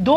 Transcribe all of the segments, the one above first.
2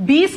20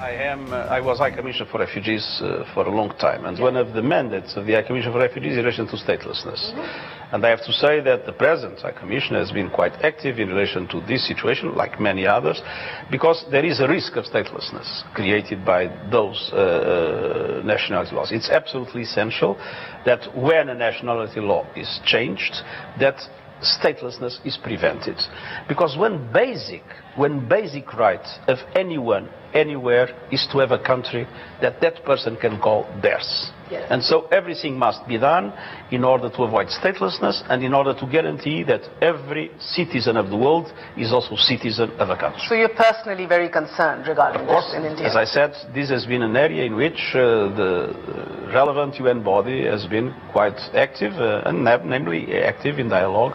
I was High Commissioner for Refugees for a long time, and one of the mandates of the High Commissioner for Refugees is in relation to statelessness. And I have to say that the present High Commissioner has been quite active in relation to this situation, like many others, because there is a risk of statelessness created by those nationality laws. It's absolutely essential that when a nationality law is changed, that statelessness is prevented, because when basic right of anyone anywhere is to have a country that person can call theirs. Yes. And so everything must be done in order to avoid statelessness and in order to guarantee that every citizen of the world is also citizen of a country. So you're personally very concerned regarding this in India? As I said, this has been an area in which the relevant UN body has been quite active, and namely active in dialogue.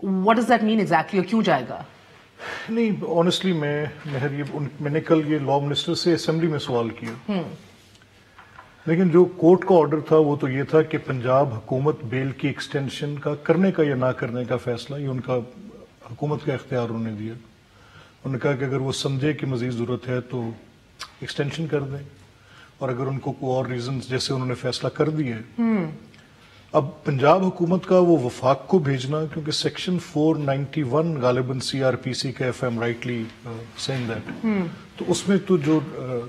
What does that mean exactly, اور کیوں جائے گا؟ نہیں honestly میں نے کل یہ law minister سے assembly میں سوال کیا، لیکن جو کورٹ کا آرڈر تھا وہ تو یہ تھا کہ پنجاب حکومت بیل کی ایکسٹینشن کا کرنے کا یا نہ کرنے کا فیصلہ یہ ان کا حکومت کا اختیار انہوں نے دیا. انہوں نے کہا کہ اگر وہ سمجھے کہ مزید ضرورت ہے تو ایکسٹینشن کر دیں، اور اگر ان کو کوئی اور ریزنز جیسے انہوں نے فیصلہ کر دیا ہے. اب پنجاب حکومت کا وہ وفاق کو بھیجنا، کیونکہ سیکشن 491 غالباً CRPC کا if I'm rightly saying that، تو اس میں تو جو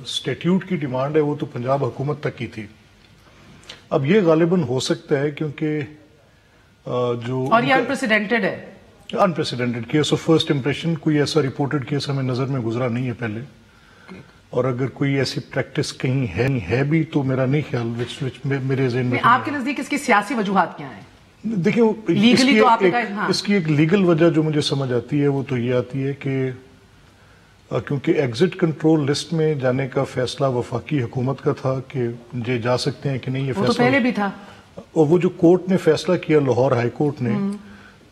اسٹیٹیوٹ کی ڈیمانڈ ہے وہ تو پنجاب حکومت تک کی تھی. اب یہ غالباً ہو سکتا ہے کیونکہ جو اور یہ انپریسیڈنٹڈ ہے، unprecedented case of first impression, کوئی ایسا رپورٹڈ کیس ہمیں نظر میں گزرا نہیں ہے پہلے، اور اگر کوئی ایسی پریکٹس کہیں ہے بھی تو میرا نہیں خیال میرے ذہن میں. آپ کے نزدیک اس کی سیاسی وجوہات کیا ہیں؟ دیکھیں لیگلی تو آپ نے کہا، اس کی ایک لیگل وجہ جو مجھے سمجھ آتی ہے وہ تو یہ آتی ہے کہ کیونکہ ایگزٹ کنٹرول لسٹ میں جانے کا فیصلہ وفاقی حکومت کا تھا کہ یہ جا سکتے ہیں کہ نہیں، یہ وہ تو فیصلہ پہلے بھی تھا. اور وہ جو کورٹ نے فیصلہ کیا لاہور ہائی کورٹ نے،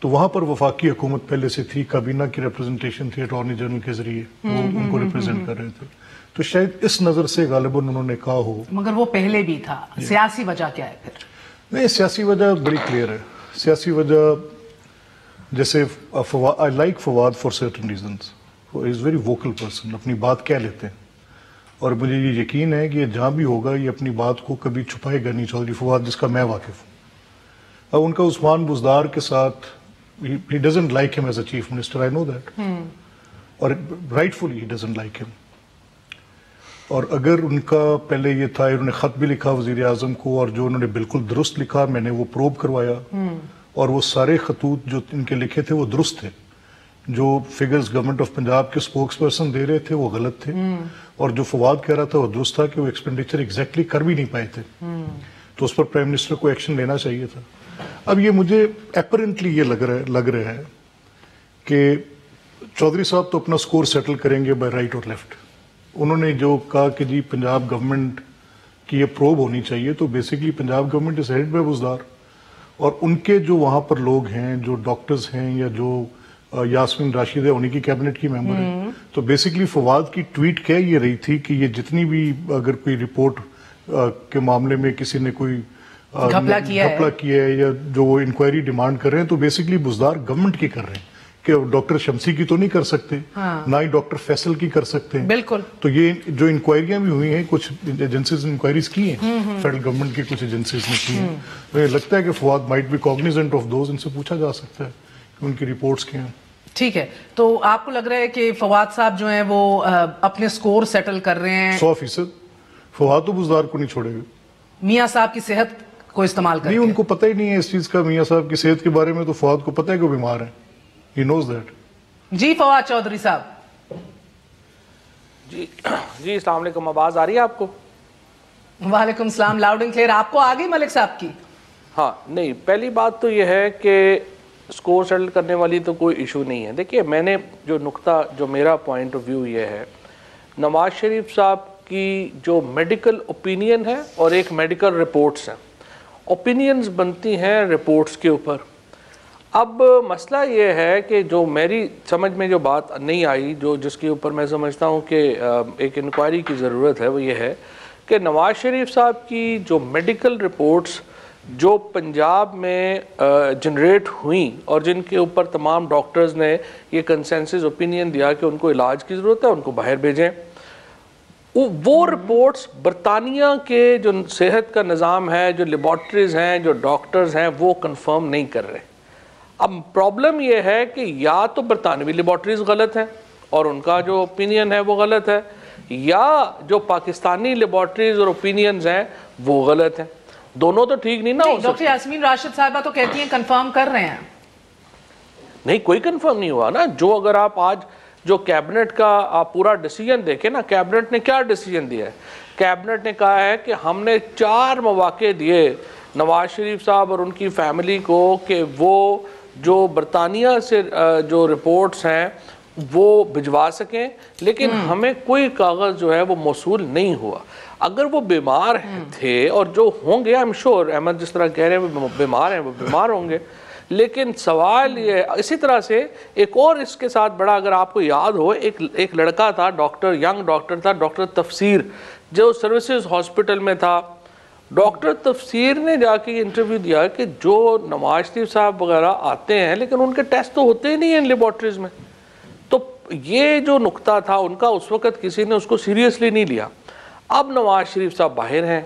تو وہاں پر وفاقی حکومت پہلے سے تھی، کابینہ کی ریپرزنٹیشن تھی اٹارنی جنرل کے ذریعے، وہ ان کو ریپرزینٹ کر رہے تھے. تو شاید اس نظر سے غالباً انہوں نے کہا ہو. مگر وہ پہلے بھی تھا. سیاسی وجہ کیا ہے پھر؟ نہیں، سیاسی وجہ بڑی کلیئر ہے. سیاسی وجہ جیسے I like Fawad for certain reasons, he is very vocal person, اپنی بات کہہ لیتے ہیں، اور مجھے یہ یقین ہے کہ جہاں بھی ہوگا یہ اپنی بات کو کبھی چھپائے گا نہیں. چودھری فواد جس کا میں واقف ہوں. اب ان کا عثمان بزدار کے ساتھ he doesn't like him as a chief minister, I know that. اور rightfully he doesn't like him. اور اگر ان کا پہلے یہ تھا، انہوں نے خط بھی لکھا وزیر اعظم کو، اور جو انہوں نے بالکل درست لکھا، میں نے وہ پروب کروایا، اور وہ سارے خطوط جو ان کے لکھے تھے وہ درست تھے. جو فگرز گورنمنٹ آف پنجاب کے اسپوکس پرسن دے رہے تھے وہ غلط تھے، اور جو فواد کہہ رہا تھا وہ درست تھا کہ وہ ایکسپینڈیچر ایگزیکٹلی کر بھی نہیں پائے تھے. تو اس پر پرائم منسٹر کو ایکشن لینا چاہیے تھا. اب یہ مجھے اپرنٹلی یہ لگ رہا ہے کہ چودھری صاحب تو اپنا سکور سیٹل کریں گے بائی رائٹ اور لیفٹ. انہوں نے جو کہا کہ جی پنجاب گورنمنٹ کی یہ پروب ہونی چاہیے، تو basically Punjab government is head by Buzdar, اور ان کے جو وہاں پر لوگ ہیں، جو ڈاکٹرز ہیں، یا جو یاسمین راشد ہے انہی کی کیبنٹ کی ممبر ہے. تو بیسیکلی فواد کی ٹویٹ کہہ یہ رہی تھی کہ یہ جتنی بھی اگر کوئی رپورٹ کے معاملے میں کسی نے کوئی گھپلا کیا ہے یا جو وہ انکوائری ڈیمانڈ کر رہے ہیں، تو بیسیکلی بزدار گورنمنٹ کی کر رہے ہیں، کہ ڈاکٹر شمسی کی تو نہیں کر سکتے، نہ ہی ڈاکٹر فیصل کی کر سکتے ہیں. بالکل. تو یہ جو انکوائریاں بھی ہوئی ہیں، کچھ ایجنسیز انکوائریز کی ہیں، فیڈرل گورنمنٹ کی کچھ ایجنسیز نے کی ہیں. مجھے لگتا ہے کہ Fawad might be cognizant of those, ان سے پوچھا جا سکتا ہے کہ ان کی رپورٹس کیا ہیں. ٹھیک ہے. تو آپ کو لگ رہا ہے کہ فواد صاحب جو ہیں وہ اپنے سکور سیٹل کر رہے ہیں؟ 100%. فواد تو بزدار کو نہیں چھوڑے گا. میاں صاحب کی صحت کو استعمال کر نہیں، ان کو پتہ ہی نہیں ہے اس چیز کا. میاں صاحب کی صحت کے بارے میں تو فواد کو پتہ ہے کہ وہ بیمار ہیں. ہی نوز دیٹ. جی فواد چودھری صاحب. جی السلام علیکم. آواز آ رہی ہے آپ کو؟ وعلیکم السلام، لاؤڈ اینڈ کلیئر. آپ کو آ گئی ملک صاحب کی؟ ہاں. نہیں، پہلی بات تو یہ ہے کہ سکور سیٹل کرنے والی تو کوئی ایشو نہیں ہے. دیکھیے، میں نے جو نقطہ، جو میرا پوائنٹ آف ویو یہ ہے، نواز شریف صاحب کی جو میڈیکل اوپینین ہے اور ایک میڈیکل رپورٹس ہیں. اوپینینز بنتی ہیں رپورٹس کے اوپر. اب مسئلہ یہ ہے کہ جو میری سمجھ میں جو بات نہیں آئی، جس کے اوپر میں سمجھتا ہوں کہ ایک انکوائری کی ضرورت ہے، وہ یہ ہے کہ نواز شریف صاحب کی جو میڈیکل رپورٹس جو پنجاب میں جنریٹ ہوئیں اور جن کے اوپر تمام ڈاکٹرز نے یہ کنسنسس اوپینین دیا کہ ان کو علاج کی ضرورت ہے، ان کو باہر بھیجیں، وہ رپورٹس برطانیہ کے جو صحت کا نظام ہے، جو لیبارٹریز ہیں، جو ڈاکٹرز ہیں، وہ کنفرم نہیں کر رہے. اب پرابلم یہ ہے کہ یا تو برطانوی لیبارٹریز غلط ہیں اور ان کا جو اوپینین ہے وہ غلط ہے، یا جو پاکستانی لیبارٹریز اور اوپینینز ہیں وہ غلط ہیں. دونوں تو ٹھیک نہیں نہ ہو سکتے. ڈاکٹر یاسمین راشد صاحبہ تو کہتی ہیں کنفرم کر رہے ہیں. نہیں، کوئی کنفرم نہیں ہوا نا. جو اگر آپ آج جو کیبنٹ کا آپ پورا ڈیسیجن دیکھیں نا، کیبنٹ نے کیا ڈیسیجن دیا ہے؟ کیبنٹ نے کہا ہے کہ ہم نے 4 مواقع دیے نواز شریف صاحب اور ان کی فیملی کو کہ وہ جو برطانیہ سے جو رپورٹس ہیں وہ بھجوا سکیں، لیکن ہمیں کوئی کاغذ جو ہے وہ موصول نہیں ہوا. اگر وہ بیمار تھے، اور جو ہوں گے، I'm sure احمد جس طرح کہہ رہے ہیں وہ بیمار ہیں، وہ بیمار ہوں گے، لیکن سوال یہ اسی طرح سے ایک اور اس کے ساتھ بڑا، اگر آپ کو یاد ہو، ایک لڑکا تھا ڈاکٹر، ینگ ڈاکٹر تھا، ڈاکٹر تفسیر، جو سروسز ہاسپٹل میں تھا. ڈاکٹر تفسیر نے جا کے انٹرویو دیا کہ جو نواز شریف صاحب وغیرہ آتے ہیں لیکن ان کے ٹیسٹ تو ہوتے ہی نہیں ہیں لیبارٹریز میں. تو یہ جو نقطہ تھا ان کا، اس وقت کسی نے اس کو سیریسلی نہیں لیا. اب نواز شریف صاحب باہر ہیں،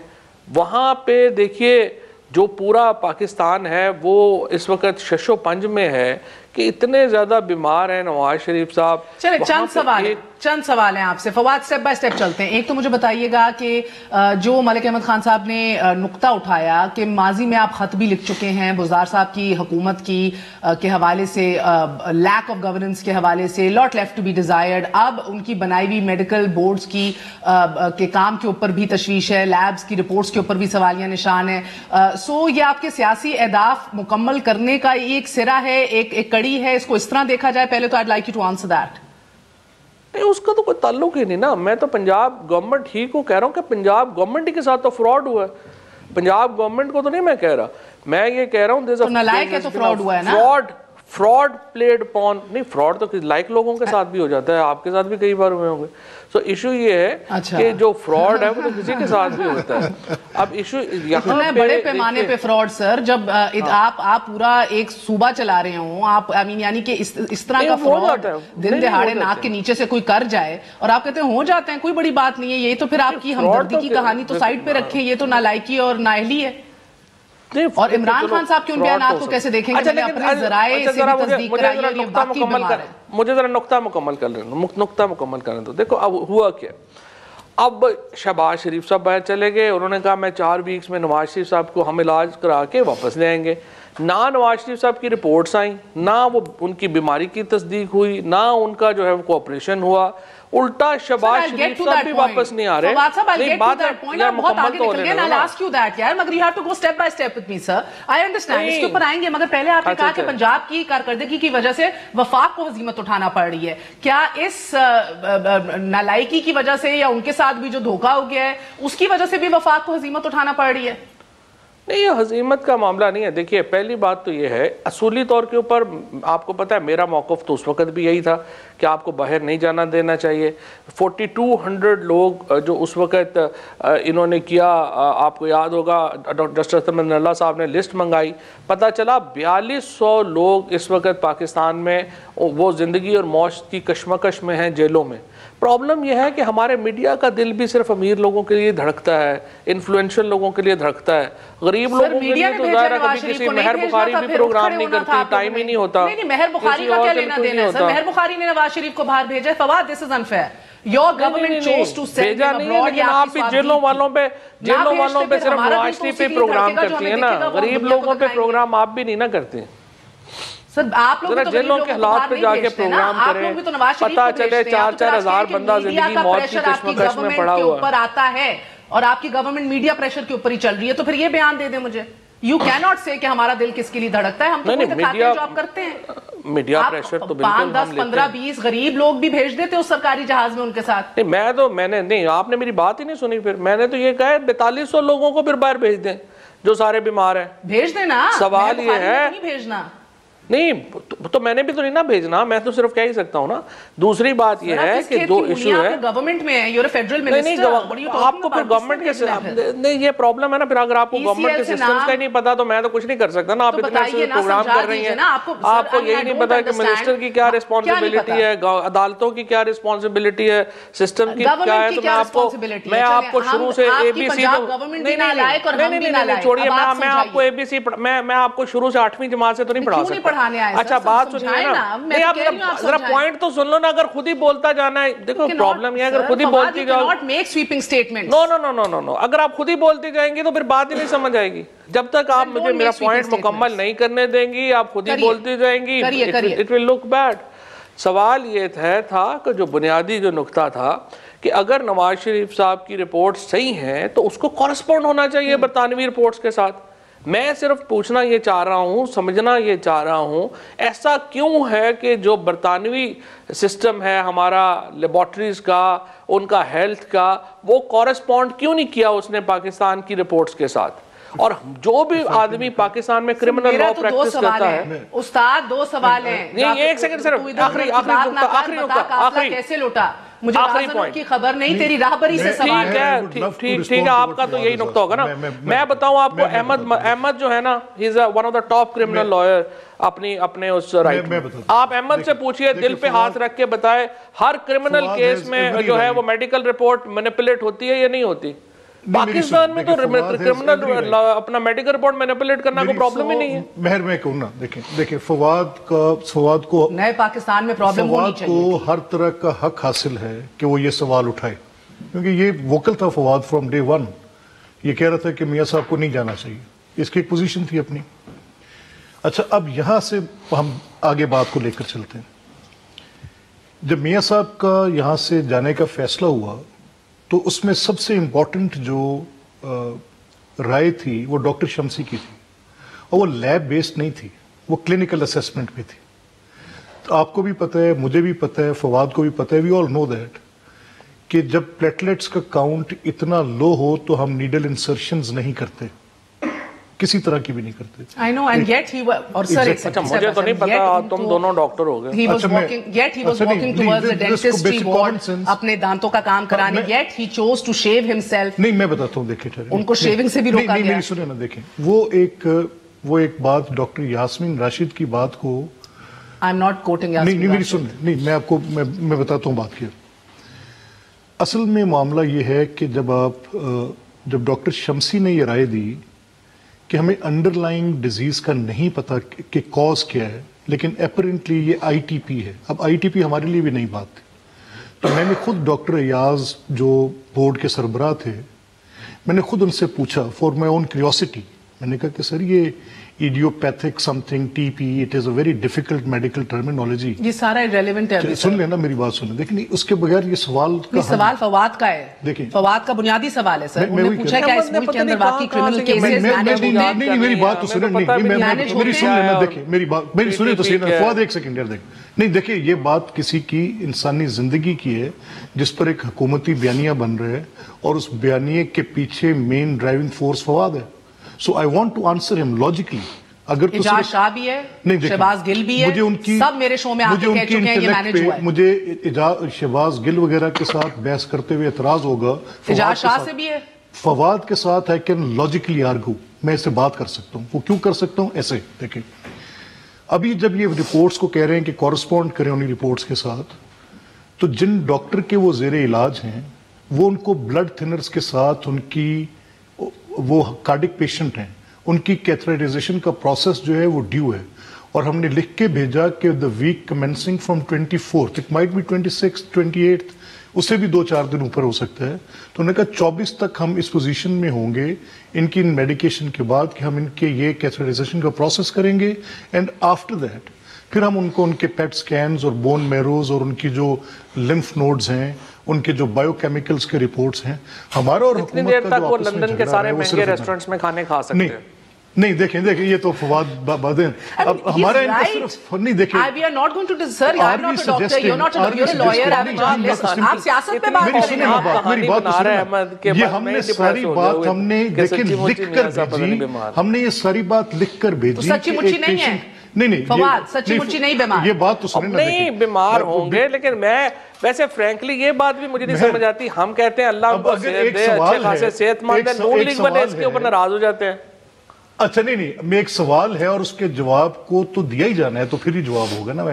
وہاں پہ دیکھیے جو پورا پاکستان ہے وہ اس وقت شش و پنج میں ہے کہ اتنے زیادہ بیمار ہیں نواز شریف صاحب. چلے چند سوال ہیں آپ سے فواد، سٹیپ بائی سٹیپ چلتے ہیں. ایک تو مجھے بتائیے گا کہ جو ملک احمد خان صاحب نے نقطہ اٹھایا کہ ماضی میں آپ خط بھی لکھ چکے ہیں بزدار صاحب کی حکومت کی کے حوالے سے، لیک آف گورننس کے حوالے سے، لاٹ لیفٹ ٹو بی ڈیزائرڈ. اب ان کی بنائی ہوئی میڈیکل بورڈز کے کام کے اوپر بھی تشویش ہے، لیبز کی رپورٹس کے اوپر بھی سوالیہ نشان ہے. سو یہ آپ کے سیاسی اہداف مکمل کرنے کا ایک سرا ہے، ایک کڑی ہے، اس کو اس طرح دیکھا جائے؟ پہلے تو I'd like you to answer that. نہیں، اس کا تو کوئی تعلق ہی نہیں نا. میں تو پنجاب گورنمنٹ ہی کو کہہ رہا ہوں کہ پنجاب گورنمنٹ ہی کے ساتھ تو فراڈ ہوا ہے. پنجاب گورنمنٹ کو تو نہیں میں کہہ رہا، میں یہ کہہ رہا ہوں نالائق ہے تو فراڈ ہوا ہے نا. فراڈ پلیڈ پون نہیں، فراڈ تو لائک لوگوں کے ساتھ بھی ہو جاتا ہے، آپ کے ساتھ بھی کئی بار ہوئے ہوں گے. سو ایشو یہ ہے کہ جو فراڈ ہے وہ تو کسی کے ساتھ بھی ہوتا ہے. اب ایشو یہاں بڑے پیمانے پہ فراڈ سر، جب آپ پورا ایک صوبہ چلا رہے ہوں، آپ یعنی کہ اس طرح کا فراڈ دن دہاڑے ناک کے نیچے سے کوئی کر جائے اور آپ کہتے ہیں ہو جاتے ہیں، کوئی بڑی بات نہیں ہے. یہ تو پھر آپ کی ہمدردی کی کہانی تو سائڈ پہ رکھیں، یہ تو نالائکی اور نااہلی ہے. اور عمران خان صاحب کے ان بیانات کو کیسے دیکھیں گے؟ اپنے ذرائع سے بھی تصدیق کرائی ہے، یہ باقی بیمار ہے. مجھے ذرا نقطہ مکمل کرنے دو. دیکھو اب ہوا کیا، اب شہباز شریف صاحب باہر چلے گئے، انہوں نے کہا میں 4 ویکس میں نواز شریف صاحب کو ہم علاج کرا کے واپس لے آئیں گے. نہ نواز شریف صاحب کی رپورٹس آئیں، نہ وہ ان کی بیماری کی تصدیق ہوئی، نہ ان کا جو ہے وہ کوآپریشن ہوا. الٹا شہباز شریف صاحب بھی واپس نہیں آ رہے. نہیں بات ہے مکمل تو ہونے دو نا. مگر you have to go step by step with me sir. I understand اس کے اوپر آئیں گے، مگر پہلے آپ نے کہا کہ پنجاب کی کارکردگی کی وجہ سے وفاق کو ہزیمت اٹھانا پڑ رہی ہے. کیا اس نالائکی کی وجہ سے یا ان کے ساتھ بھی جو دھوکہ ہو گیا ہے اس کی وجہ سے بھی وفاق کو ہزیمت اٹھانا پڑ رہی ہے؟ نہیں، یہ ہزیمت کا معاملہ نہیں ہے. دیکھیے پہلی بات تو یہ ہے، اصولی طور کے اوپر آپ کو پتہ ہے میرا موقف تو اس وقت بھی یہی تھا کہ آپ کو باہر نہیں جانا دینا چاہیے. 4200 لوگ جو اس وقت انہوں نے کیا، آپ کو یاد ہوگا جسٹس احمد اللہ صاحب نے لسٹ منگائی، پتہ چلا 4200 لوگ اس وقت پاکستان میں وہ زندگی اور موت کی کشمکش میں ہیں، جیلوں میں. پرابلم یہ ہے کہ ہمارے میڈیا کا دل بھی صرف امیر لوگوں کے لیے دھڑکتا ہے، انفلوئنشل لوگوں کے لیے دھڑکتا ہے. غریب لوگوں کے لیے تو ظاہر ہے کبھی کسی مہر بخاری بھی پروگرام نہیں کرتی، ٹائم ہی نہیں ہوتا. نہیں، مہر بخاری کا کیا لینا دینا ہے سر؟ مہر بخاری نے نواز شریف کو باہر بھیجا ہے. Fawad this is unfair. Your government chose to send بھیجا نہیں ہے، لیکن آپ بھی جیلوں والوں پہ صرف نواز شریف پہ پروگرام کرتی ہیں نا، غریب لوگوں پہ پروگرام آپ بھی نہیں نا کرتے ہیں. سر آپ لوگ جیلوں کے حالات پہ جا کے پروگرام کریں، پتہ چلے 4-4 ہزار بندہ زندگی موت کی کشمکش میں پڑا ہوا اوپر آتا ہے اور آپ کی گورنمنٹ میڈیا پریشر کے اوپر ہی چل رہی ہے. تو پھر یہ بیان دے دیں مجھے. You cannot say کہ ہمارا دل کس کے لیے دھڑکتا ہے. ہم تو دکھاتے ہیں جو آپ کرتے ہیں. میڈیا پریشر تو بالکل ہم لیتے ہیں. 5, 10, 15, 20 غریب لوگ بھی بھیج دیتے اس سرکاری جہاز میں ان کے ساتھ. نہیں، آپ نے میری بات ہی نہیں سنی. پھر میں نے تو یہ کہا ہے 4200 لوگوں کو پھر باہر بھیج دیں جو سارے بیمار ہیں. بھیج دینا. سوال یہ ہے نہیں بھیجنا. نہیں تو میں نے بھی تو نہیں نا بھیجنا، میں تو صرف کہہ ہی سکتا ہوں نا. دوسری بات یہ ہے کہ دو ایشو ہے. گورنمنٹ میں ہے، یو آر فیڈرل منسٹر. آپ کو پھر گورنمنٹ کے نہیں، یہ پرابلم ہے نا. پھر اگر آپ کو گورنمنٹ کے سسٹمز کا ہی نہیں پتا تو میں تو کچھ نہیں کر سکتا نا. آپ اتنے سے پروگرام کر رہی ہیں، آپ کو یہی نہیں پتا کہ منسٹر کی کیا ریسپانسبلٹی ہے، عدالتوں کی کیا ریسپانسبلٹی ہے، سسٹم کی کیا ہے. تو میں آپ کو شروع سے اے بی سی چھوڑیے، میں آپ کو شروع سے 8ویں جماعت سے تو نہیں پڑھا سکتا. اچھا بات سنیے نا. نہیں، آپ ذرا پوائنٹ تو سن لو نا. اگر خود ہی بولتا جانا ہے، دیکھو پرابلم یہ ہے اگر خود ہی بولتی جاؤ. نو اگر آپ خود ہی بولتی جائیں گی تو پھر بات ہی نہیں سمجھ آئے گی. جب تک آپ مجھے میرا پوائنٹ مکمل نہیں کرنے دیں گی، آپ خود ہی بولتی جائیں گی، اٹ ول لک بیڈ. سوال یہ تھا کہ جو بنیادی جو نقطہ تھا کہ اگر نواز شریف صاحب کی رپورٹ صحیح ہیں تو اس کو کورسپونڈ ہونا چاہیے برطانوی رپورٹس کے ساتھ. میں صرف پوچھنا یہ چاہ رہا ہوں، سمجھنا یہ چاہ رہا ہوں، ایسا کیوں ہے کہ جو برطانوی سسٹم ہے ہمارا لیبارٹریز کا، ان کا ہیلتھ کا، وہ کورسپونڈ کیوں نہیں کیا اس نے پاکستان کی رپورٹس کے ساتھ؟ اور جو بھی آدمی پاکستان میں کرمنل لا پریکٹس کرتا ہے. استاد دو سوال ہیں. نہیں ایک سیکنڈ صرف آخری نقطہ کیسے لوٹا مجھے کی خبر نہیں, تیری راہبری سے سوال ہے. ٹھیک ہے, آپ کا تو یہی نقطہ ہوگا نا. میں بتاؤں آپ کو, احمد جو ہے نا, he is one of the top criminal lawyer اپنے اس رائٹ میں. آپ احمد سے پوچھئے, دل پہ ہاتھ رکھ کے بتائے, ہر کرمنل کیس میں جو ہے وہ میڈیکل رپورٹ مینیپولیٹ ہوتی ہے یا نہیں ہوتی؟ پاکستان میں تو کرمنل اپنا میڈیکل رپورٹ مینیپولیٹ کرنا کوئی پرابلم ہی نہیں ہے. مہر میں کہوں نا, دیکھیں فواد کو نئے پاکستان میں پرابلم ہونی چاہیے. فواد کو ہر طرح کا حق حاصل ہے کہ وہ یہ سوال اٹھائے, کیونکہ یہ ووکل تھا فواد فرام ڈے ون. یہ کہہ رہا تھا کہ میاں صاحب کو نہیں جانا چاہیے, اس کی ایک پوزیشن تھی اپنی. اچھا, اب یہاں سے ہم آگے بات کو لے کر چلتے ہیں. جب میاں صاحب کا یہاں سے جانے کا فیصلہ ہوا تو اس میں سب سے امپورٹنٹ جو رائے تھی وہ ڈاکٹر شمسی کی تھی, اور وہ لیب بیسڈ نہیں تھی, وہ کلینکل اسیسمنٹ پہ تھی. تو آپ کو بھی پتہ ہے, مجھے بھی پتہ ہے, فواد کو بھی پتہ ہے, وی آل نو دیٹ کہ جب پلیٹلیٹس کا کاؤنٹ اتنا لو ہو تو ہم نیڈل انسرشنز نہیں کرتے, کسی طرح کی بھی نہیں کرتے. I know, and yet he was, اور sir ایک اچھا مجھے تو نہیں پتا, تم دونوں ڈاکٹر ہو گئے. He was walking, yet he was walking towards the dentistry ward اپنے دانتوں کا کام کرانے, yet he chose to shave himself. نہیں میں بتاتا ہوں, دیکھیں ان کو شیونگ سے بھی روکا گیا. نہیں سنیں نا, دیکھیں وہ ایک بات ڈاکٹر یاسمین راشد کی بات کو I'm not quoting Yasmin نہیں میری سنیں, نہیں میں آپ کو میں بتاتا ہوں بات کی. اصل میں معاملہ یہ ہے کہ جب ڈاکٹر شمسی نے یہ رائے دی کہ ہمیں انڈر لائنگ ڈیزیز کا نہیں پتا کہ کاز کیا ہے, لیکن اپیرنٹلی یہ آئی ٹی پی ہے. اب آئی ٹی پی ہمارے لیے بھی نئی بات تھی, تو میں نے خود ڈاکٹر ایاز جو بورڈ کے سربراہ تھے, میں نے خود ان سے پوچھا فار مائی اون کیوریوسٹی. میں نے کہا کہ سر یہ idiopathic something T P, it is a very difficult medical terminology. یہ سارا irrelevant ہے. سن لینا میری بات سنیں, دیکھیں اس کے بغیر یہ سوال سوال فواد کا ہے. دیکھیں فواد کا بنیادی سوال ہے سر. انہوں نے پوچھا کہ اس ملک کے اندر واقعی کرمنل کیسز مینیج ہوتے ہیں. نہیں میری بات تو سنیں, میری سن لینا, دیکھیں میری سنیں تو سنیں. فواد ایک سیکنڈ یار, دیکھیں نہیں, دیکھیں یہ بات کسی کی انسانی زندگی کی ہے جس پر ایک حکومتی بیانیہ بن رہے ہیں, اور اس بیانیے کے پیچھے مین ڈرائیونگ فورس فواد ہے. سو آئی وانٹ ٹو آنسر ہم لاجیکلی. اگر اجاز شاہ بھی ہے, شہباز گل بھی ہے, سب میرے شو میں آتے کہہ چکے ہیں یہ مینیج ہوا ہے. مجھے شہباز گل وغیرہ کے ساتھ بحث کرتے ہوئے اعتراض ہوگا. اجاز شاہ سے بھی ہے. فواد کے ساتھ I can logically argue, میں اسے بات کر سکتا ہوں. وہ کیوں کر سکتا ہوں, ایسے دیکھیں ابھی جب یہ رپورٹس کو کہہ رہے ہیں کہ کورسپونڈ کریں انہی رپورٹس کے ساتھ, تو جن ڈاکٹر کے وہ زیر علاج ہیں وہ ان کو بلڈ تھنرز کے ساتھ, ان کی وہ کارڈک پیشنٹ ہیں, ان کی کیتھرائٹائزیشن کا پروسیس جو ہے وہ ڈیو ہے, اور ہم نے لکھ کے بھیجا کہ the week commencing from 24th, it might be 26th, 28th, اس سے بھی 2-4 دن اوپر ہو سکتا ہے. تو انہوں نے کہا 24 تک ہم اس پوزیشن میں ہوں گے ان کی میڈیکیشن کے بعد کہ ہم ان کے یہ کیتھرائٹائزیشن کا پروسیس کریں گے, اینڈ آفٹر دیٹ پھر ہم ان کو ان کے پیٹ سکینز اور بون میروز اور ان کی جو لمف نوڈز ہیں, ان کے جو بایو کیمیکلز کے رپورٹس ہیں, ہمارا اور حکومت کا جو آپس میں لندن کے سارے مہنگے ریسٹورنٹس میں کھانے کھا سکتے ہیں. نہیں دیکھیں یہ تو فواد باتیں اب ہمارا انٹرسٹ نہیں. دیکھیں we are not going to sir, you are not a doctor, you're not a lawyer, آپ سیاست پہ بات کر رہے ہیں. میری بات سنیں, یہ ہم نے ساری بات ہم نے دیکھیں لکھ کر بھیجی, ہم نے یہ ساری بات لکھ کر بھیجی. سچی مچی نہیں ہے نہیں فواد, سچی مچی نہیں بیمار. یہ بات تو سنیں نا, نہیں بیمار ہوں گے, لیکن میں ویسے فرینکلی یہ بات بھی مجھے نہیں سمجھ آتی. ہم کہتے ہیں اللہ کو صحت دے, اچھے خاصے صحت مند ہے, نون لیگ والے اس کے اوپر ناراض ہو جاتے ہیں. اچھا نہیں میں ایک سوال ہے اور اس کے جواب کو تو دیا ہی جانا ہے, تو پھر ہی جواب ہوگا نا.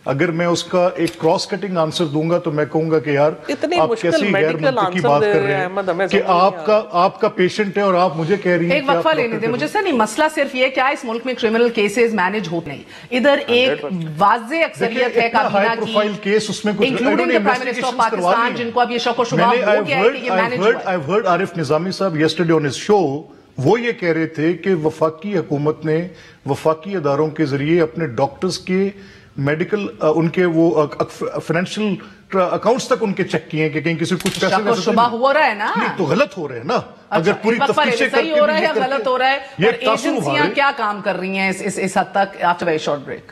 اگر میں اس کا ایک کراس کٹنگ آنسر دوں گا تو میں کہوں گا کہ یار آپ کیسی غیر منطقی بات کر رہے ہیں کہ آپ کا پیشنٹ ہے اور آپ مجھے کہہ رہی ہیں. ایک وقفہ لینے دیں مجھے. سر نہیں, مسئلہ صرف یہ کیا اس ملک میں کرمنل کیسز مینیج ہوتے نہیں. ادھر ایک واضح اکثریت ہے کابینہ کی, including the prime minister of Pakistan, جن کو اب یہ شک و شبہ ہو گیا ہے کہ یہ مینیج ہوا ہے. I've heard عارف نظامی صاحب yesterday on his show, وہ یہ کہہ رہے تھے کہ وفاقی حکومت نے وفاقی اداروں کے ذریعے اپنے ڈاکٹرز کے میڈیکل ان کے وہ فائنینشیل اکاؤنٹس تک ان کے چیک کیے ہیں کہ کہیں کسی کچھ پیسے شک و شبہ ہو رہا ہے نا. نہیں تو غلط ہو رہے ہیں نا. اگر پوری تفتیش صحیح ہو رہا ہے یا غلط ہو رہا ہے, اور ایجنسیاں کیا کام کر رہی ہیں اس حد تک. After very short break.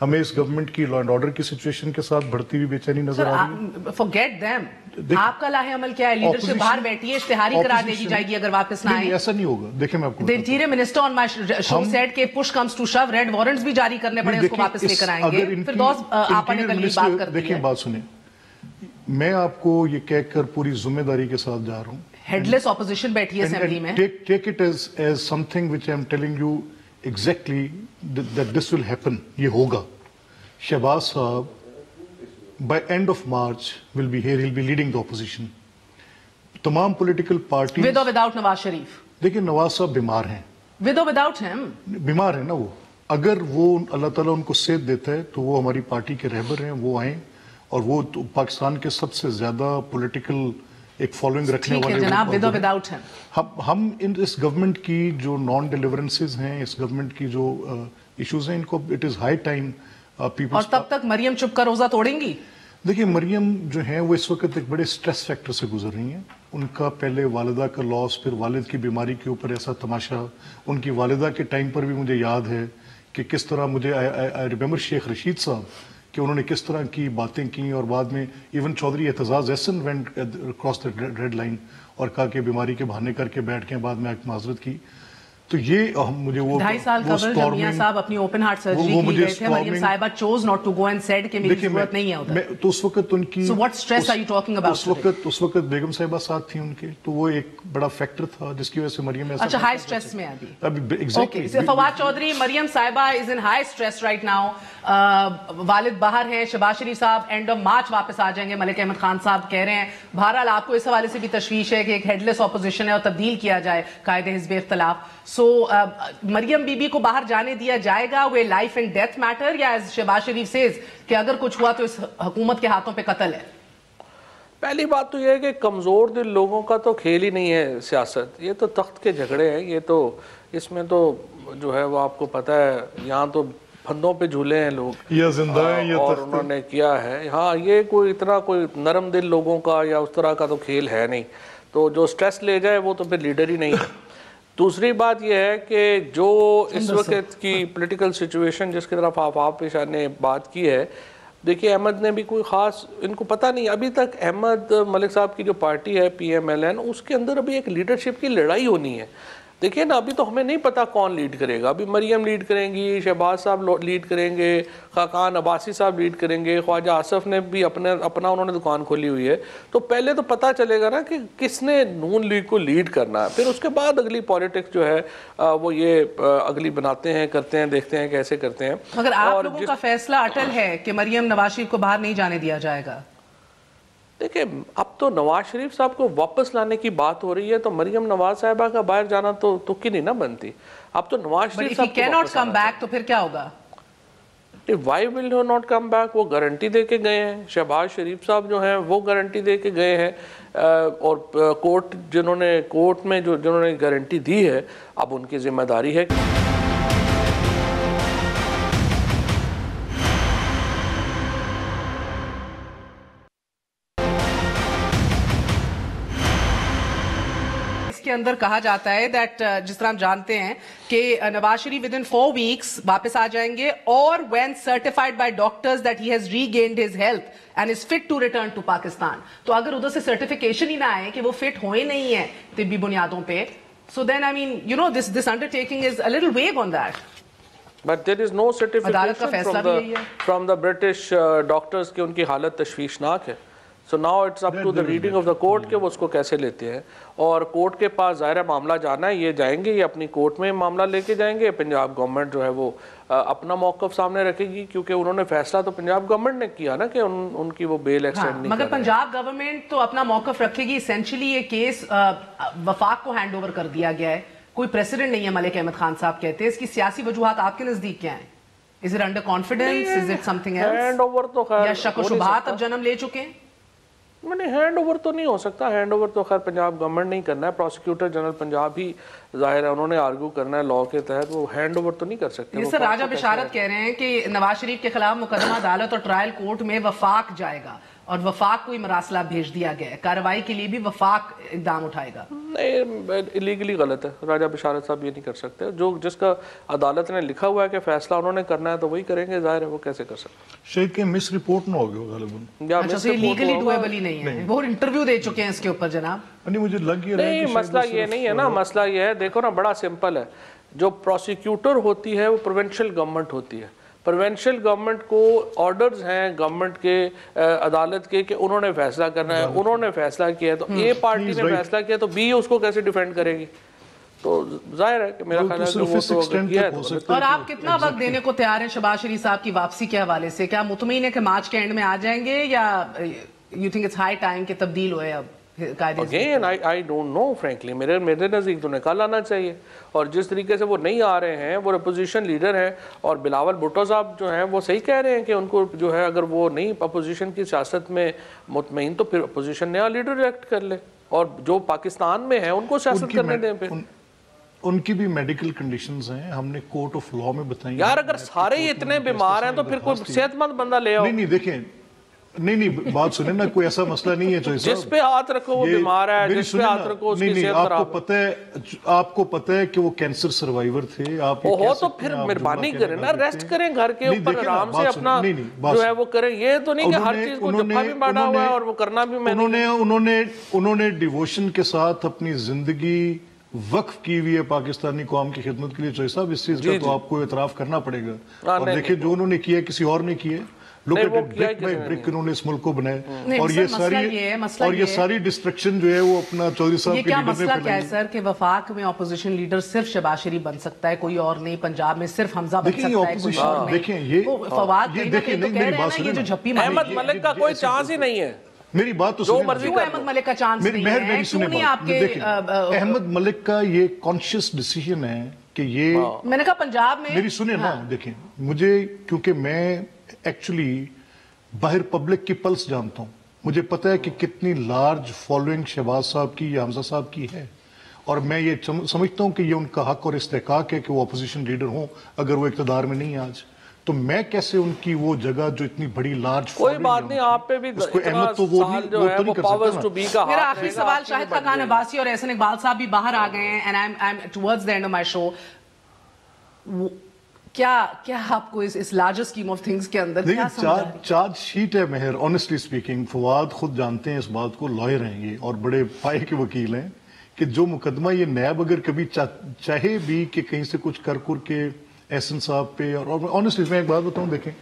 ہمیں اس گورنمنٹ کی لا اینڈ آرڈر کی سچویشن کے ساتھ بڑھتی ہوئی بے چینی نظر آ رہی ہے. forget them. آپ کا لاہ عمل کیا ہے؟ لیڈرشپ باہر بیٹھی ہے, اشتہاری قرار دے دی جائے گی اگر واپس نہ آئے. ایسا نہیں ہوگا. دیکھیں میں آپ کو The interior minister on my show said کہ push comes to shove red warrants بھی جاری کرنے پڑے اس کو واپس لے کر آئیں گے. پھر دوست آپ نے کل یہ بات کر دی ہے. دیکھیں بات سنیں, میں آپ کو یہ کہہ کر پوری ذمہ داری کے ساتھ جا رہا ہوں, ہیڈ لیس اپوزیشن بیٹھی ہے اسمبلی میں. Take it as something which I am telling you exactly that this will happen. یہ ہوگا. شہباز صاحب by end of March will be here. He'll be leading the opposition. تمام political party with or without Nawaz Sharif. دیکھیں نواز صاحب بیمار ہیں. with or without him. بیمار ہیں نا وہ. اگر وہ اللہ تعالیٰ ان کو صحت دیتا ہے تو وہ ہماری پارٹی کے رہبر ہیں, وہ آئیں, اور وہ پاکستان کے سب سے زیادہ پولیٹیکل ایک فالوئنگ رکھنے والے جناب. with or without him. ہم اس گورنمنٹ کی جو نان ڈیلیورنسز ہیں, اس گورنمنٹ کی جو ایشوز ہیں, ان کو it is high time people. اور تب تک مریم چپ کا روزہ توڑیں گی. دیکھیں مریم جو ہیں وہ اس وقت ایک بڑے سٹریس فیکٹر سے گزر رہی ہیں. ان کا پہلے والدہ کا لاس, پھر والد کی بیماری کے اوپر ایسا تماشا. ان کی والدہ کے ٹائم پر بھی مجھے یاد ہے کہ کس طرح مجھے آئی ریمبر شیخ رشید صاحب کہ انہوں نے کس طرح کی باتیں کی, اور بعد میں even Chaudhry Aitzaz Ahsan went across the red line اور کہا کہ بیماری کے بہانے کر کے بیٹھ کے بعد میں معذرت کی. تو یہ مجھے وہ 2.5 سال قبل جب میاں صاحب اپنی اوپن ہارٹ سرجری کی گئے تھے, مریم صاحبہ chose not to go and said کہ میری ضرورت نہیں ہے ادھر. تو اس وقت ان کی So what stress are you talking about? اس وقت بیگم صاحبہ ساتھ تھیں ان کے, تو وہ ایک بڑا فیکٹر تھا جس کی وجہ سے مریم ایسا. اچھا, ہائی سٹریس میں ابھی. Exactly. Fawad Chaudhry, Maryam sahiba is in high stress right now. والد باہر ہیں, شہباز شریف صاحب اینڈ آف مارچ واپس آ جائیں گے, ملک احمد خان صاحب کہہ رہے ہیں. بہرحال آپ کو اس حوالے سے بھی تشویش ہے کہ ایک ہیڈ لیس اپوزیشن ہے اور تبدیل کیا جائے قائد حزب اختلاف. سو مریم بی بی کو باہر جانے دیا جائے گا, وہ لائف اینڈ ڈیتھ میٹر, یا شہباز شریف سیز کہ اگر کچھ ہوا تو اس حکومت کے ہاتھوں پہ قتل ہے؟ پہلی بات تو یہ ہے کہ کمزور دل لوگوں کا تو کھیل ہی نہیں ہے سیاست. یہ تو تخت کے جھگڑے ہیں. یہ تو اس میں تو جو ہے وہ آپ کو پتہ ہے, یہاں تو پھندوں پہ جھولے ہیں لوگ, یا زندہ ہیں یا اور انہوں نے کیا ہے. ہاں, یہ کوئی اتنا کوئی نرم دل لوگوں کا یا اس طرح کا تو کھیل ہے نہیں. تو جو سٹریس لے جائے وہ تو پھر لیڈر ہی نہیں ہے. دوسری بات یہ ہے کہ جو اس وقت کی پولیٹیکل سچویشن جس کی طرف آپ پیشہ نے بات کی ہے, دیکھیے احمد نے بھی کوئی خاص, ان کو پتہ نہیں ابھی تک. احمد ملک صاحب کی جو پارٹی ہے PMLN, اس کے اندر ابھی ایک لیڈرشپ کی لڑائی ہونی ہے. دیکھیں نا, ابھی تو ہمیں نہیں پتا کون لیڈ کرے گا. ابھی مریم لیڈ کریں گی, شہباز صاحب لیڈ کریں گے, خاقان عباسی صاحب لیڈ کریں گے, خواجہ آصف نے بھی اپنا انہوں نے دکان کھولی ہوئی ہے. تو پہلے تو پتہ چلے گا نا کہ کس نے نون لیگ کو لیڈ کرنا ہے. پھر اس کے بعد اگلی پولیٹکس جو ہے وہ یہ اگلی بناتے ہیں, کرتے ہیں, دیکھتے ہیں کیسے کرتے ہیں. مگر آپ لوگوں کا فیصلہ اٹل ہے کہ مریم نواز شریف کو باہر نہیں جانے دیا جائے گا. دیکھیں اب تو نواز شریف صاحب کو واپس لانے کی بات ہو رہی ہے, تو مریم نواز صاحبہ کا باہر جانا تو تکی نہیں نہ بنتی. اب تو نواز شریف صاحب کو واپس کم بیک تو پھر کیا ہوگا؟ Why will he not come back, وہ گارنٹی دے کے گئے ہیں. شہباز شریف صاحب جو ہیں وہ گارنٹی دے کے گئے ہیں, اور کورٹ میں جنہوں نے گارنٹی دی ہے, اب ان کی ذمہ داری ہے. کے اندر کہا جاتا ہے دیٹ جس طرح ہم جانتے ہیں کہ Nawaz Sharif with in 4 weeks واپس آ جائیں گے, اور when certified by doctors that he has regained his health and is fit to return to Pakistan. تو اگر ادھر سے سرٹیفیکیشن ہی نہ آئے کہ وہ فٹ ہوئے نہیں ہیں طبی بنیادوں پہ, so then I mean you know this undertaking is a little vague on that. But there is no certification from the British doctors کہ ان کی حالت تشویشناک ہے. So now it's up to the reading of the court کہ وہ اس کو کیسے لیتے ہیں. اور کورٹ کے پاس ظاہر معاملہ جانا ہے, یہ جائیں گے, یہ اپنی کورٹ میں معاملہ لے کے جائیں گے. پنجاب گورنمنٹ جو ہے وہ اپنا موقف سامنے رکھے گی, کیونکہ انہوں نے فیصلہ تو پنجاب گورنمنٹ نے کیا نا کہ ان کی وہ بیل ایکسٹینڈ نہیں. مگر پنجاب گورنمنٹ تو اپنا موقف رکھے گی. اسینشلی یہ کیس وفاق کو ہینڈ اوور کر دیا گیا ہے, کوئی پریسیڈنٹ نہیں ہے. ملک احمد خان صاحب کہتے ہیں اس کی سیاسی وجوہات آپ کے نزدیک کیا ہیں؟ Is it under confidence? Is it something else? Hand over تو خیر یا شک و شبہات اب جنم لے چکے ہیں؟ ہینڈ اوور تو نہیں ہو سکتا. ہینڈ اوور تو خیر پنجاب گورنمنٹ نہیں کرنا ہے, پروسیکیوٹر جنرل پنجاب ہی ظاہر ہے انہوں نے آرگو کرنا ہے لا کے تحت, وہ ہینڈ اوور تو نہیں کر سکتے. یہ سر راجہ بشارت کہہ رہے ہیں کہ نواز شریف کے خلاف مقدمہ عدالت اور ٹرائل کورٹ میں وفاق جائے گا. اور وفاق کو مراسلہ بھیج دیا گیا ہے, کارروائی کے لیے بھی وفاق اقدام اٹھائے گا. نہیں, لیگلی غلط ہے. راجہ بشارت صاحب یہ نہیں کر سکتے. جس کا عدالت نے لکھا ہوا ہے کہ فیصلہ انہوں نے کرنا ہے تو وہی کریں گے, ظاہر ہے وہ کیسے کر سکتے. شاید کہ مس رپورٹ نہ ہوگی غالباً. اچھا, تو یہ لیگلی ڈویبل ہی نہیں ہے. وہ انٹرویو دے چکے ہیں اس کے اوپر جناب. نہیں, مجھے لگ یہ رہا ہے نہیں, مسئلہ یہ نہیں ہے نا. مسئلہ یہ ہے, دیکھو نا, بڑا سمپل ہے. جو پروسیکیوٹر ہوتی ہے وہ پروونشل گورنمنٹ ہوتی ہے. پروونشل گورنمنٹ کو آرڈرز ہیں گورنمنٹ کے, عدالت کے, کہ انہوں نے فیصلہ کرنا ہے. انہوں نے فیصلہ کیا تو اے پارٹی نے فیصلہ کیا تو بی اس کو کیسے ڈیفینڈ کرے گی. تو ظاہر ہے کہ میرا خیال ہے کہ وہ تو کیا ہے. اور آپ کتنا وقت دینے کو تیار ہیں شہباز شریف صاحب کی واپسی کے حوالے سے؟ کیا مطمئن ہے کہ مارچ کے اینڈ میں آ جائیں گے, یا you think it's high time کہ تبدیل ہوئے اب قاعدے سے؟ Again I don't know frankly. میرے نزدیک تو نکال آنا چاہیے. اور جس طریقے سے وہ نہیں آ رہے ہیں, وہ اپوزیشن لیڈر ہیں, اور بلاول بھٹو صاحب جو ہیں وہ صحیح کہہ رہے ہیں کہ ان کو جو ہے اگر وہ نہیں اپوزیشن کی سیاست میں مطمئن تو پھر اپوزیشن نیا لیڈر الیکٹ کر لے, اور جو پاکستان میں ہیں ان کو سیاست کرنے دیں. پھر ان کی بھی میڈیکل کنڈیشنز ہیں, ہم نے کورٹ آف لا میں بتائیں. یار اگر سارے ہی اتنے بیمار ہیں تو پھر کوئی صحت مند بندہ لے آؤ. نہیں دیکھیں, نہیں بات سنیں نا, کوئی ایسا مسئلہ نہیں ہے جس پہ ہاتھ رکھو وہ بیمار ہے, جس پہ ہاتھ رکھو اس کی صحت خراب ہے. آپ کو پتہ ہے کہ وہ کینسر سروائیور تھے. آپ ہو تو پھر مہربانی کریں نا, ریسٹ کریں گھر کے اوپر, آرام سے اپنا جو ہے وہ کریں. یہ تو نہیں کہ ہر چیز کو جفا بھی مارا ہوا ہے اور وہ کرنا بھی میں انہوں نے ڈیووشن کے ساتھ اپنی زندگی وقف کی ہوئی ہے پاکستانی قوم کی خدمت کے لیے. چوہے صاحب اس چیز کا تو آپ کو اعتراف کرنا پڑے گا. اور دیکھیں جو انہوں نے کیا کسی اور نے کیا, برک بائی برک انہوں نے اس ملک کو بنایا. اور یہ ساری ڈسٹرکشن جو ہے وہ اپنا چودھری صاحب کے لیڈر مسئلہ کیا ہے سر کہ وفاق میں اپوزیشن لیڈر صرف شہباز شریف بن سکتا ہے, کوئی اور نہیں. پنجاب میں صرف حمزہ بن سکتا ہے, کوئی اور نہیں. دیکھیں یہ فواد کہیں نہ کہیں تو کہہ رہے ہیں نا, یہ جو جھپی ماری احمد ملک کا کوئی چانس ہی نہیں ہے. میری بات تو سنیں, احمد ملک کا چانس نہیں ہے, کیوں نہیں آپ کے احمد ملک کا یہ کانشیس ڈیسیژن ہے کہ یہ, میں نے کہا پنجاب میں میری سنیں نا, دیکھیں مجھے, کیونکہ میں ایکچولی باہر پبلک کی پلس جانتا ہوں, مجھے پتہ ہے کہ کتنی لارج فالوئنگ شہباز صاحب کی یا حمزہ صاحب کی ہے, اور میں یہ سمجھتا ہوں کہ یہ ان کا حق اور استحقاق ہے کہ وہ اپوزیشن لیڈر ہوں اگر وہ اقتدار میں نہیں آج. تو میں کیسے ان کی وہ جگہ جو اتنی بڑی لارج, کوئی بات نہیں, آپ پہ بھی اتنا سال جو ہے وہ پاورز ٹو بی کا. میرا آخری سوال, شاہد خاقان عباسی اور احسن اقبال صاحب بھی باہر آ گئے ہیں, and I'm towards the end of my show. کیا آپ کو اس لارجر اسکیم آف تھنگز کے اندر کیا سمجھ آ رہی ہے؟ چارج شیٹ ہے مہر, آنیسٹلی اسپیکنگ. فواد خود جانتے ہیں اس بات کو, لائر ہیں یہ اور بڑے پائے کے وکیل ہیں, کہ جو مقدمہ یہ نیب اگر کبھی چاہے بھی کہ کہیں سے کچھ کر کے احسن صاحب پہ, اور آنیسٹلی میں ایک بات بتاؤں, دیکھیں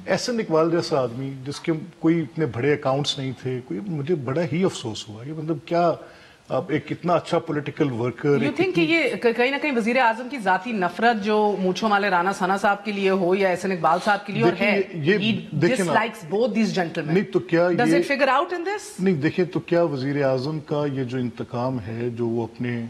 احسن اقبال جیسا آدمی جس کے کوئی اتنے بڑے اکاؤنٹس نہیں تھے, کوئی, مجھے بڑا ہی افسوس ہوا کہ مطلب کیا ایک اتنا اچھا پولیٹیکل ورکر. یو تھنک کہ یہ کہیں نہ کہیں وزیر اعظم کی ذاتی نفرت جو مونچھوں والے رانا ثنا صاحب کے لیے ہو یا احسن اقبال صاحب کے لیے اور ہے, he dislikes both these gentlemen. نہیں تو کیا does it figure out in this? نہیں دیکھیں تو کیا وزیر اعظم کا یہ جو انتقام ہے, جو وہ اپنے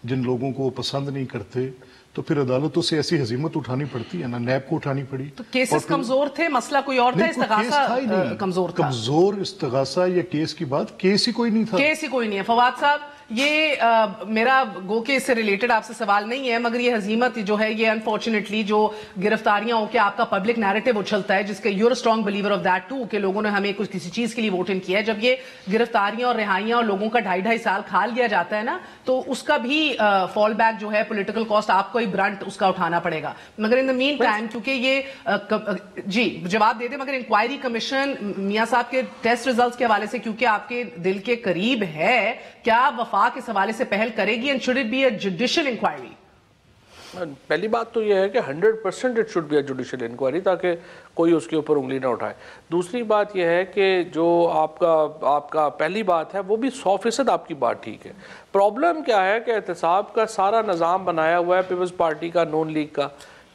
جن لوگوں کو وہ پسند نہیں کرتے, تو پھر عدالتوں سے ایسی ہزیمت اٹھانی پڑتی ہے نا, نیب کو اٹھانی پڑی. تو کیسز کمزور تھے, مسئلہ کوئی اور تھا, استغاثہ کمزور تھا. کمزور استغاثہ یا کیس کی بات, کیس ہی کوئی نہیں تھا. کیس ہی کوئی نہیں ہے. فواد صاحب, یہ میرا گو کہ اس سے ریلیٹڈ آپ سے سوال نہیں ہے, مگر یہ ہزیمت جو ہے یہ انفارچونیٹلی جو گرفتاریاں ہو کے آپ کا پبلک نیریٹو اچھلتا ہے, جس کے you are strong believer of that too, کہ لوگوں نے ہمیں کچھ کسی چیز کے لیے ووٹ ان کیا ہے, جب یہ گرفتاریاں اور رہائیاں اور لوگوں کا 2.5 سال کھا لیا جاتا ہے نا, تو اس کا بھی فال بیک جو ہے پولیٹیکل کاسٹ آپ کو ہی برنٹ اس کا اٹھانا پڑے گا. مگر ان دا مین ٹائم, کیونکہ یہ جی جواب دے دیں, مگر انکوائری کمیشن میاں صاحب کے ٹیسٹ ریزلٹس کے حوالے سے کیونکہ آپ کے دل کے قریب ہے, کیا وفاق اس حوالے سے پہل کرے گی, and should it be a judicial inquiry? پہلی بات تو یہ ہے کہ 100% it should be a judicial inquiry, تاکہ کوئی اس کے اوپر انگلی نہ اٹھائے. دوسری بات یہ ہے کہ جو آپ کا پہلی بات ہے وہ بھی 100% آپ کی بات ٹھیک ہے. پرابلم کیا ہے کہ احتساب کا سارا نظام بنایا ہوا ہے پیپلز پارٹی کا, نون لیگ کا,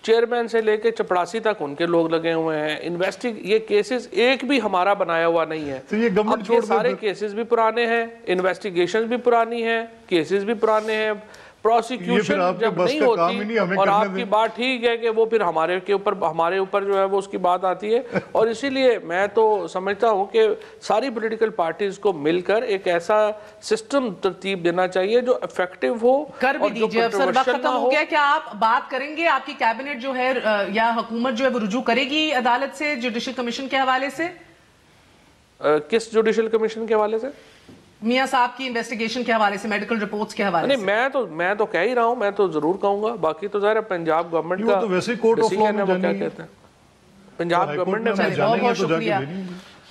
چیئرمین سے لے کے چپڑاسی تک ان کے لوگ لگے ہوئے ہیں. یہ کیسز ایک بھی ہمارا بنایا ہوا نہیں ہے. اب یہ سارے کیسز بھی پرانے ہیں, انویسٹیگیشن بھی پرانی ہیں, کیسز بھی پرانے ہیں, پروسیکیوشن جب نہیں ہوتی, اور آپ کی بات ٹھیک ہے کہ وہ پھر ہمارے اوپر جو ہے وہ اس کی بات آتی ہے. اور اسی لیے میں تو سمجھتا ہوں کہ ساری پولیٹیکل پارٹیز کو مل کر ایک ایسا سسٹم ترتیب دینا چاہیے جو افیکٹو ہو. کر بھی دیجیے, اب سر وقت ختم ہو گیا. کیا آپ بات کریں گے, آپ کی کیبنٹ جو ہے یا حکومت جو ہے وہ رجوع کرے گی عدالت سے جوڈیشل کمیشن کے حوالے سے؟ کس جوڈیشل کمیشن کے حوالے سے؟ میاں صاحب کی انویسٹیگیشن کے حوالے سے، میڈیکل رپورٹس کے حوالے سے؟ میں تو کہہ ہی رہا ہوں، میں تو ضرور کہوں گا، باقی تو ظاہر ہے پنجاب گورنمنٹ کا ڈیسیژن ہے، وہ کیا کہتے ہیں پنجاب گورنمنٹ نے بہت بہت شکریہ.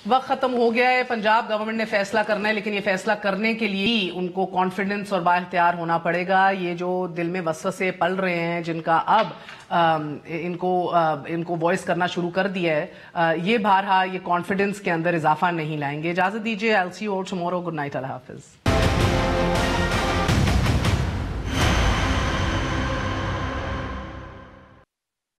وقت ختم ہو گیا ہے. پنجاب گورنمنٹ نے فیصلہ کرنا ہے، لیکن یہ فیصلہ کرنے کے لیے ہی ان کو کانفیڈنس اور بااختیار ہونا پڑے گا. یہ جو دل میں وسوسے پل رہے ہیں، جن کا اب ان کو وائس کرنا شروع کر دیا ہے، یہ بہرحال یہ کانفیڈنس کے اندر اضافہ نہیں لائیں گے. اجازت دیجیے. I'll see you all tomorrow. Good night. اللہ حافظ.